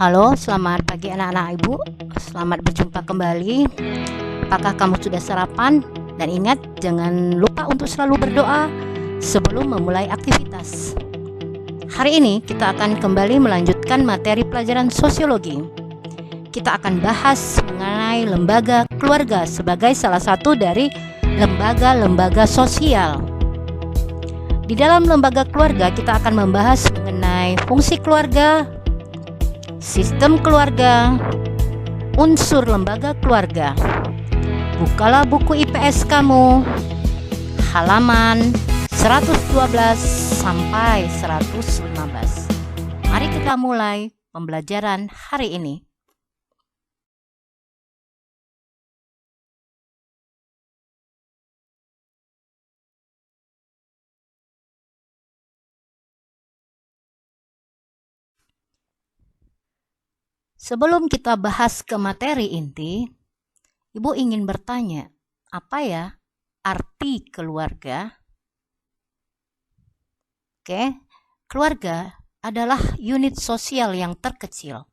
Halo, selamat pagi anak-anak ibu. Selamat berjumpa kembali. Apakah kamu sudah sarapan? Dan ingat, jangan lupa untuk selalu berdoa sebelum memulai aktivitas. Hari ini kita akan kembali melanjutkan materi pelajaran sosiologi. Kita akan bahas mengenai lembaga keluarga sebagai salah satu dari lembaga-lembaga sosial. Di dalam lembaga keluarga kita akan membahas mengenai fungsi keluarga, sistem keluarga, unsur lembaga keluarga. Bukalah buku IPS kamu, halaman 112 sampai 115. Mari kita mulai pembelajaran hari ini. Sebelum kita bahas ke materi inti, Ibu ingin bertanya, apa ya arti keluarga? Oke, keluarga adalah unit sosial yang terkecil.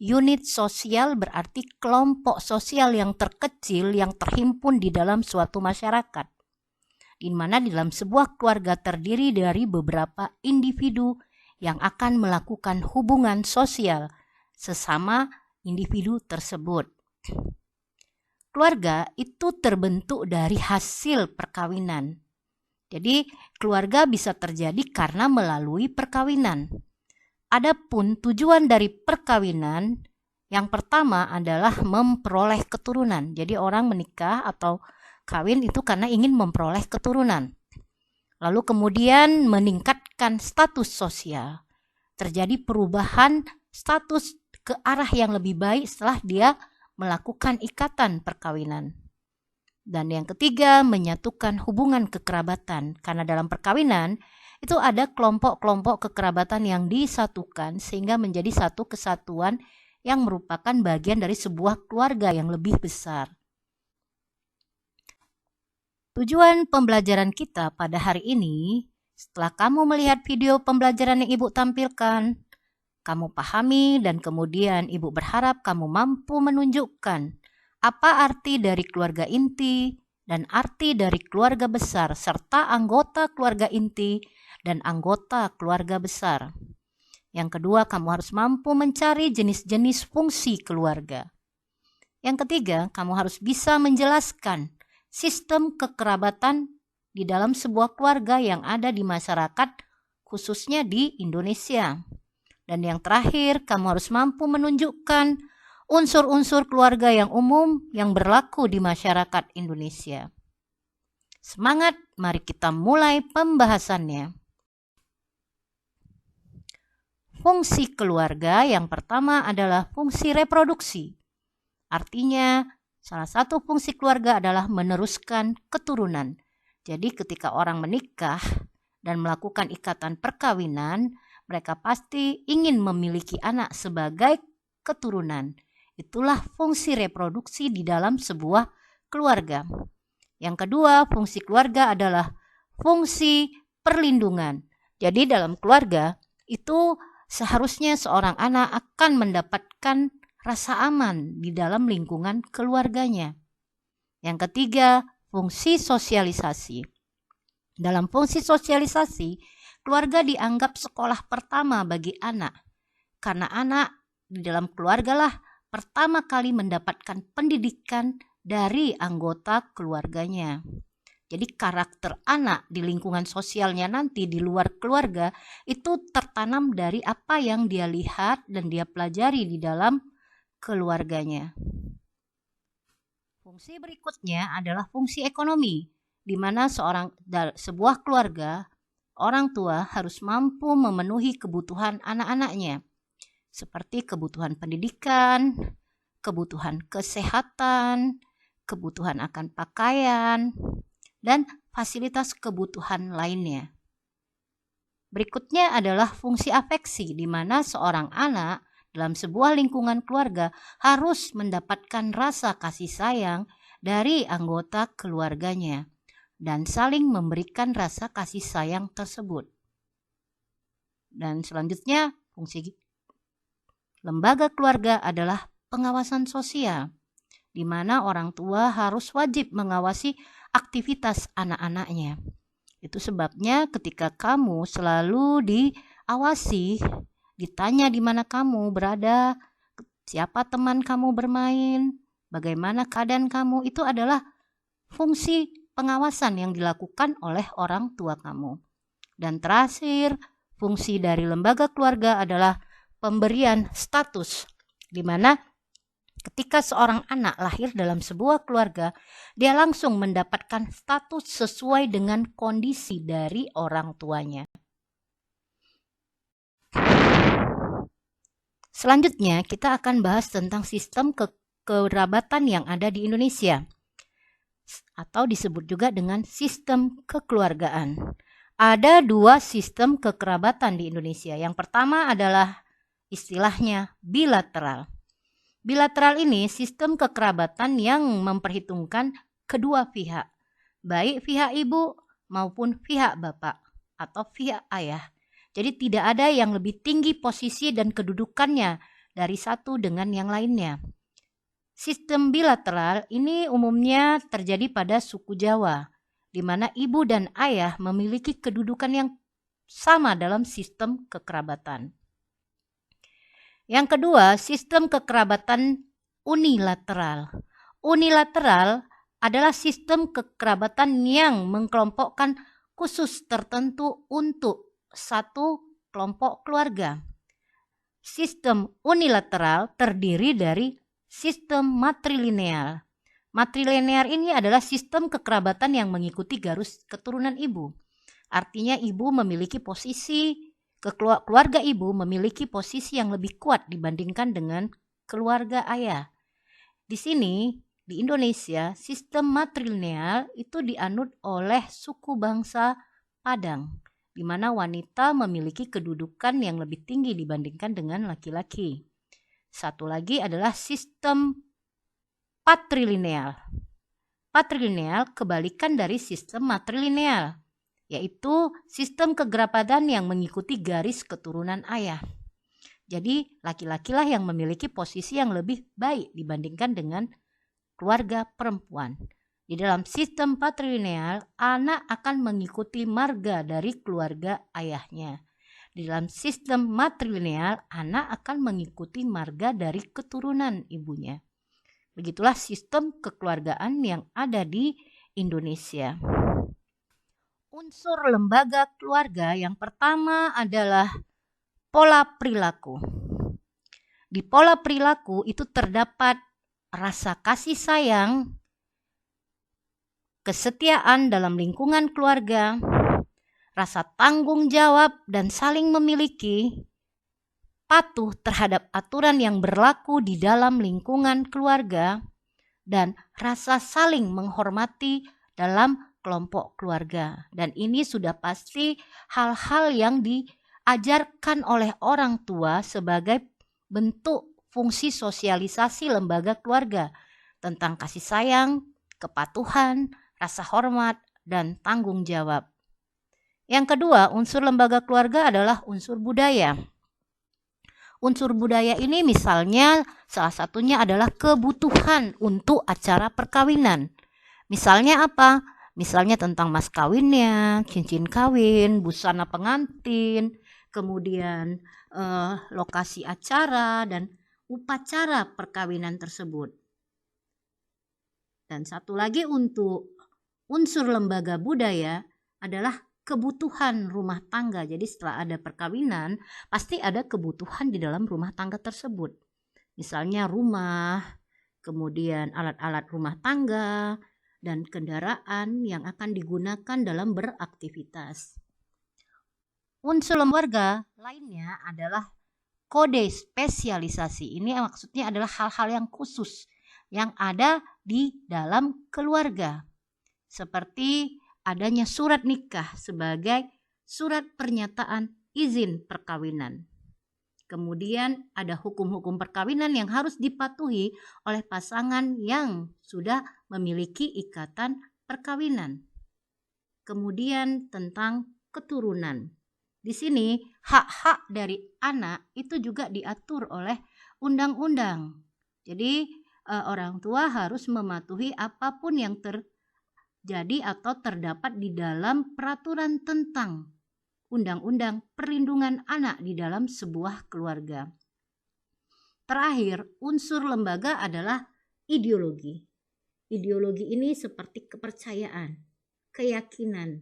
Unit sosial berarti kelompok sosial yang terkecil yang terhimpun di dalam suatu masyarakat, di mana di dalam sebuah keluarga terdiri dari beberapa individu yang akan melakukan hubungan sosial sesama individu tersebut. Keluarga itu terbentuk dari hasil perkawinan. Jadi, keluarga bisa terjadi karena melalui perkawinan. Adapun tujuan dari perkawinan, yang pertama adalah memperoleh keturunan. Jadi, orang menikah atau kawin itu karena ingin memperoleh keturunan. Lalu kemudian meningkatkan status sosial. Terjadi perubahan status ke arah yang lebih baik setelah dia melakukan ikatan perkawinan. Dan yang ketiga, menyatukan hubungan kekerabatan. Karena dalam perkawinan itu ada kelompok-kelompok kekerabatan yang disatukan sehingga menjadi satu kesatuan yang merupakan bagian dari sebuah keluarga yang lebih besar. Tujuan pembelajaran kita pada hari ini, setelah kamu melihat video pembelajaran yang Ibu tampilkan, kamu pahami dan kemudian Ibu berharap kamu mampu menunjukkan apa arti dari keluarga inti dan arti dari keluarga besar serta anggota keluarga inti dan anggota keluarga besar. Yang kedua, kamu harus mampu mencari jenis-jenis fungsi keluarga. Yang ketiga, kamu harus bisa menjelaskan sistem kekerabatan di dalam sebuah keluarga yang ada di masyarakat, khususnya di Indonesia. Dan yang terakhir, kamu harus mampu menunjukkan unsur-unsur keluarga yang umum yang berlaku di masyarakat Indonesia. Semangat, mari kita mulai pembahasannya. Fungsi keluarga yang pertama adalah fungsi reproduksi. Artinya, salah satu fungsi keluarga adalah meneruskan keturunan. Jadi ketika orang menikah dan melakukan ikatan perkawinan, mereka pasti ingin memiliki anak sebagai keturunan. Itulah fungsi reproduksi di dalam sebuah keluarga. Yang kedua, fungsi keluarga adalah fungsi perlindungan. Jadi dalam keluarga itu seharusnya seorang anak akan mendapatkan rasa aman di dalam lingkungan keluarganya. Yang ketiga, fungsi sosialisasi. Dalam fungsi sosialisasi, keluarga dianggap sekolah pertama bagi anak. Karena anak di dalam keluarga lah pertama kali mendapatkan pendidikan dari anggota keluarganya. Jadi karakter anak di lingkungan sosialnya nanti di luar keluarga itu tertanam dari apa yang dia lihat dan dia pelajari di dalam keluarganya. Fungsi berikutnya adalah fungsi ekonomi, di mana sebuah keluarga, orang tua harus mampu memenuhi kebutuhan anak-anaknya, seperti kebutuhan pendidikan, kebutuhan kesehatan, kebutuhan akan pakaian, dan fasilitas kebutuhan lainnya. Berikutnya adalah fungsi afeksi, di mana seorang anak dalam sebuah lingkungan keluarga harus mendapatkan rasa kasih sayang dari anggota keluarganya dan saling memberikan rasa kasih sayang tersebut. Dan selanjutnya fungsi lembaga keluarga adalah pengawasan sosial, di mana orang tua harus wajib mengawasi aktivitas anak-anaknya. Itu sebabnya ketika kamu selalu diawasi, ditanya di mana kamu berada, siapa teman kamu bermain, bagaimana keadaan kamu, itu adalah fungsi pengawasan yang dilakukan oleh orang tua kamu. Dan terakhir, fungsi dari lembaga keluarga adalah pemberian status, di mana ketika seorang anak lahir dalam sebuah keluarga, dia langsung mendapatkan status sesuai dengan kondisi dari orang tuanya. Selanjutnya, kita akan bahas tentang sistem kekerabatan yang ada di Indonesia, atau disebut juga dengan sistem kekeluargaan. Ada dua sistem kekerabatan di Indonesia. Yang pertama adalah istilahnya bilateral. Bilateral ini sistem kekerabatan yang memperhitungkan kedua pihak, baik pihak ibu maupun pihak bapak atau pihak ayah. Jadi tidak ada yang lebih tinggi posisi dan kedudukannya dari satu dengan yang lainnya. Sistem bilateral ini umumnya terjadi pada suku Jawa, di mana ibu dan ayah memiliki kedudukan yang sama dalam sistem kekerabatan. Yang kedua, sistem kekerabatan unilateral. Unilateral adalah sistem kekerabatan yang mengkelompokkan khusus tertentu untuk satu kelompok keluarga. Sistem unilateral terdiri dari sistem matrilineal. Matrilinear ini adalah sistem kekerabatan yang mengikuti garis keturunan ibu. Artinya ibu memiliki posisi, keluarga ibu memiliki posisi yang lebih kuat dibandingkan dengan keluarga ayah. Di sini, di Indonesia, sistem matrilineal itu dianut oleh suku bangsa Padang, di mana wanita memiliki kedudukan yang lebih tinggi dibandingkan dengan laki-laki. Satu lagi adalah sistem patrilineal. Patrilineal kebalikan dari sistem matrilineal, yaitu sistem kekerabatan yang mengikuti garis keturunan ayah. Jadi laki-lakilah yang memiliki posisi yang lebih baik dibandingkan dengan keluarga perempuan. Di dalam sistem patrilineal, anak akan mengikuti marga dari keluarga ayahnya. Di dalam sistem matrilineal, anak akan mengikuti marga dari keturunan ibunya. Begitulah sistem kekeluargaan yang ada di Indonesia. Unsur lembaga keluarga yang pertama adalah pola perilaku. Di pola perilaku itu terdapat rasa kasih sayang, kesetiaan dalam lingkungan keluarga, rasa tanggung jawab dan saling memiliki, patuh terhadap aturan yang berlaku di dalam lingkungan keluarga, dan rasa saling menghormati dalam kelompok keluarga. Dan ini sudah pasti hal-hal yang diajarkan oleh orang tua sebagai bentuk fungsi sosialisasi lembaga keluarga tentang kasih sayang, kepatuhan, rasa hormat, dan tanggung jawab. Yang kedua, unsur lembaga keluarga adalah unsur budaya. Unsur budaya ini misalnya salah satunya adalah kebutuhan untuk acara perkawinan. Misalnya apa? Misalnya tentang mas kawinnya, cincin kawin, busana pengantin, kemudian lokasi acara dan upacara perkawinan tersebut. Dan satu lagi untuk unsur lembaga budaya adalah kebutuhan rumah tangga. Jadi setelah ada perkawinan, pasti ada kebutuhan di dalam rumah tangga tersebut. Misalnya rumah, kemudian alat-alat rumah tangga, dan kendaraan yang akan digunakan dalam beraktivitas. Unsur lembaga lainnya adalah kode spesialisasi. Ini maksudnya adalah hal-hal yang khusus yang ada di dalam keluarga. Seperti adanya surat nikah sebagai surat pernyataan izin perkawinan. Kemudian ada hukum-hukum perkawinan yang harus dipatuhi oleh pasangan yang sudah memiliki ikatan perkawinan. Kemudian tentang keturunan. Di sini hak-hak dari anak itu juga diatur oleh undang-undang. Jadi orang tua harus mematuhi apapun yang terjadi atau terdapat di dalam peraturan tentang undang-undang perlindungan anak di dalam sebuah keluarga. Terakhir, unsur lembaga adalah ideologi. Ideologi ini seperti kepercayaan, keyakinan.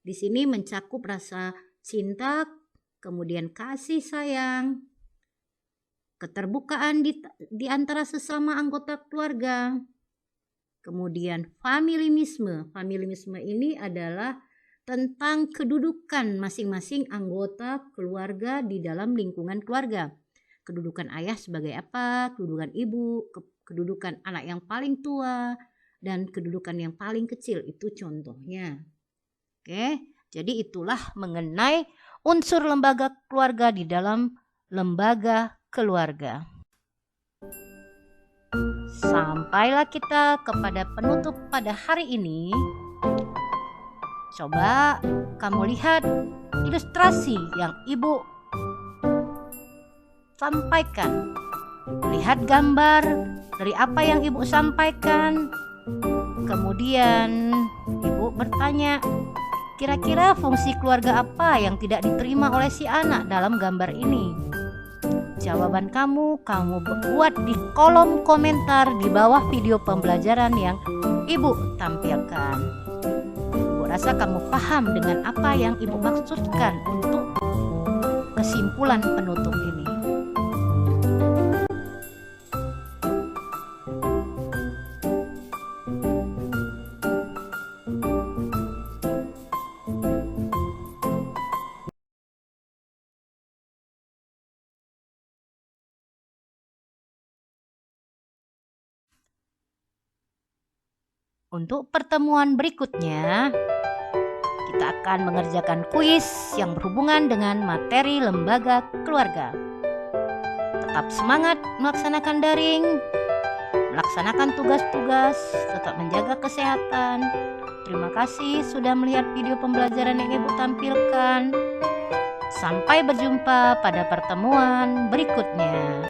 Di sini mencakup rasa cinta, kemudian kasih sayang, keterbukaan di antara sesama anggota keluarga. Kemudian familisme. Familisme ini adalah tentang kedudukan masing-masing anggota keluarga di dalam lingkungan keluarga. Kedudukan ayah sebagai apa, kedudukan ibu, kedudukan anak yang paling tua, dan kedudukan yang paling kecil. Itu contohnya. Oke, jadi itulah mengenai unsur lembaga keluarga di dalam lembaga keluarga. Sampailah kita kepada penutup pada hari ini. Coba kamu lihat ilustrasi yang Ibu sampaikan. Lihat gambar dari apa yang Ibu sampaikan. Kemudian Ibu bertanya, kira-kira fungsi keluarga apa yang tidak diterima oleh si anak dalam gambar ini? Jawaban kamu buat di kolom komentar di bawah video pembelajaran yang Ibu tampilkan. Rasa kamu paham dengan apa yang Ibu maksudkan untuk kesimpulan penutup ini. Untuk pertemuan berikutnya, kita akan mengerjakan kuis yang berhubungan dengan materi lembaga keluarga. Tetap semangat melaksanakan daring, melaksanakan tugas-tugas, tetap menjaga kesehatan. Terima kasih sudah melihat video pembelajaran yang Ibu tampilkan. Sampai berjumpa pada pertemuan berikutnya.